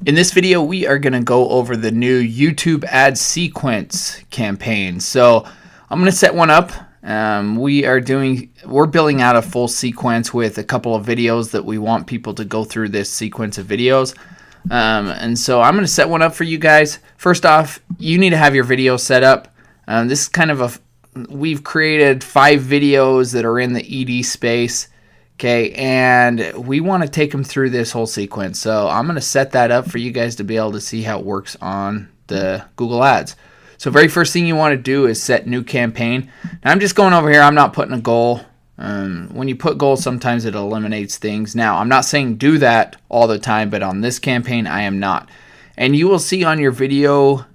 In this video, we are going to go over the new YouTube ad sequence campaign. So I'm going to set one up. We're building out a full sequence with a couple of videos that we want people to go through this sequence of videos. And so I'm going to set one up for you guys. First off, you need to have your video set up. This is kind of we've created 5 videos that are in the ED space. Okay, and we want to take them through this whole sequence. So I'm going to set that up for you guys to be able to see how it works on the Google Ads. So very first thing you want to do is set new campaign. Now I'm just going over here. I'm not putting a goal. When you put goals, sometimes it eliminates things. Now, I'm not saying do that all the time, but on this campaign, I am not. And you will see on your video,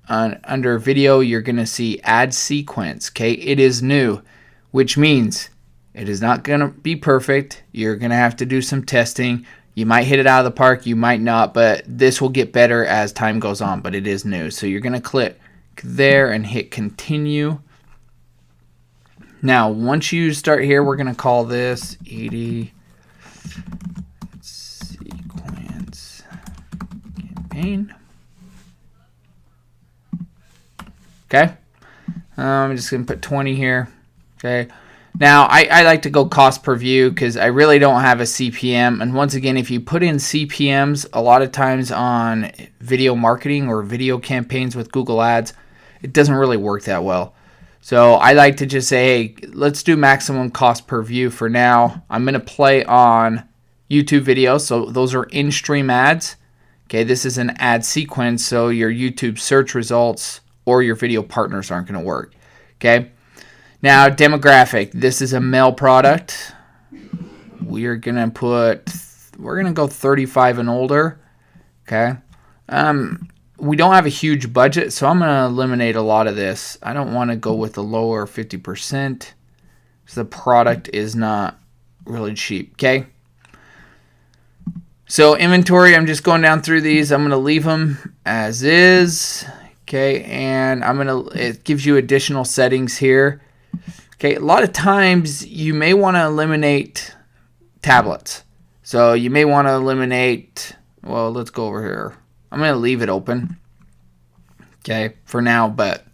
under video, you're going to see ad sequence. Okay, it is new, which means it is not going to be perfect. You're going to have to do some testing. You might hit it out of the park, you might not, but this will get better as time goes on, but it is new. So you're going to click there and hit continue. Now, once you start here, we're going to call this ED sequence campaign. Okay. I'm just going to put 20 here. Okay. Now, I like to go cost per view because I really don't have a CPM. And once again, if you put in CPMs, a lot of times on video marketing or video campaigns with Google Ads, it doesn't really work that well. So I like to just say, hey, let's do maximum cost per view for now. I'm going to play on YouTube videos. So those are in-stream ads. Okay, this is an ad sequence, so your YouTube search results or your video partners aren't going to work. Okay. Now, demographic, this is a male product. We're going to go 35 and older. Okay. We don't have a huge budget, so I'm going to eliminate a lot of this. I don't want to go with the lower 50% because the product is not really cheap. Okay. So inventory, I'm just going down through these. I'm going to leave them as is. Okay. And it gives you additional settings here. Okay, a lot of times you may want to eliminate tablets. So you may want to eliminate, well, let's go over here. I'm going to leave it open. Okay, for now, but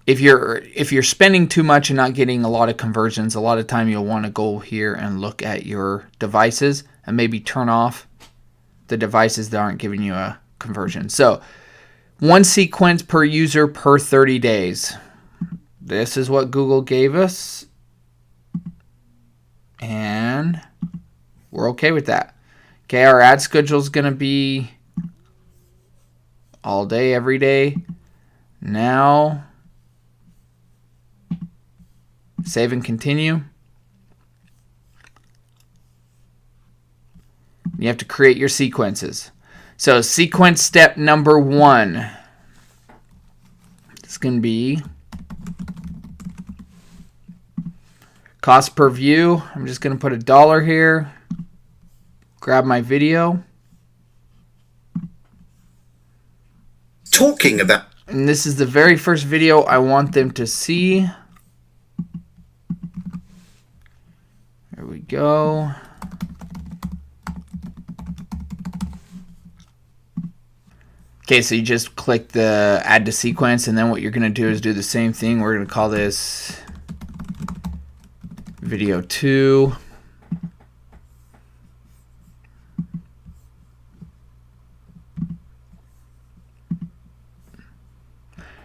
if you're spending too much and not getting a lot of conversions, a lot of time you'll want to go here and look at your devices and maybe turn off the devices that aren't giving you a conversion. So, one sequence per user per 30 days. This is what Google gave us, and we're okay with that. Okay, our ad schedule is going to be all day, every day. Now, save and continue. You have to create your sequences. So, sequence step number 1. It's going to be cost per view. I'm just going to put $1 here. Grab my video. Talking about. And this is the very first video I want them to see. There we go. Okay, so you just click the add to sequence, and then what you're going to do is do the same thing. We're going to call this video 2.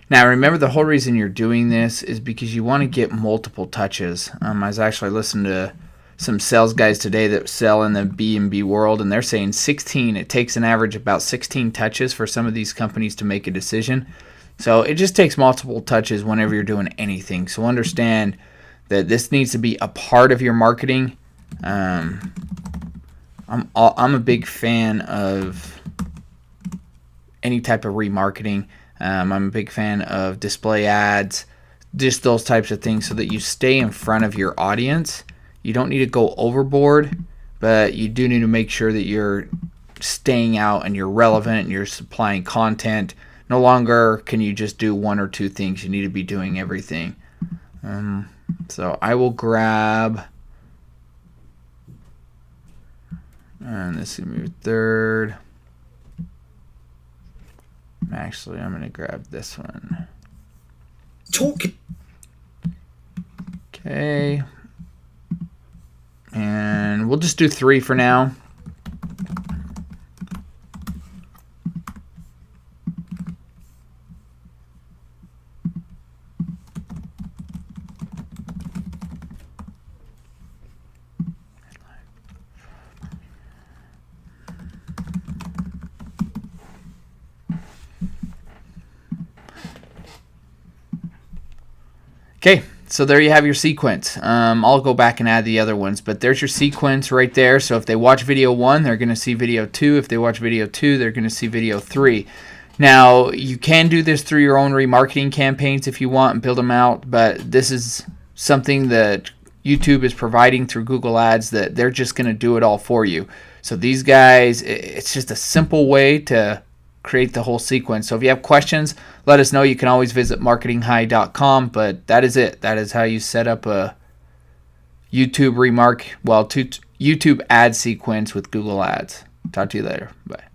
Now remember, the whole reason you're doing this is because you want to get multiple touches. I was actually listening to some sales guys today that sell in the B&B world, and they're saying 16. It takes an average about 16 touches for some of these companies to make a decision. So it just takes multiple touches whenever you're doing anything. So understand that this needs to be a part of your marketing. I'm a big fan of any type of remarketing. I'm a big fan of display ads, just those types of things, so that you stay in front of your audience. You don't need to go overboard, but you do need to make sure that you're staying out and you're relevant and you're supplying content. No longer can you just do one or two things. You need to be doing everything. So I will grab, and this is going to be third. Actually, I'm going to grab this one. Okay. And we'll just do 3 for now. Okay, so there you have your sequence. I'll go back and add the other ones, but there's your sequence right there. So if they watch video 1, they're going to see video 2. If they watch video 2, they're going to see video 3. Now, you can do this through your own remarketing campaigns if you want and build them out, but this is something that YouTube is providing through Google Ads that they're just going to do it all for you. So these guys, it's just a simple way to create the whole sequence. So if you have questions, let us know. You can always visit marketinghy.com, but that is it. That is how you set up a YouTube YouTube ad sequence with Google Ads. Talk to you later. Bye.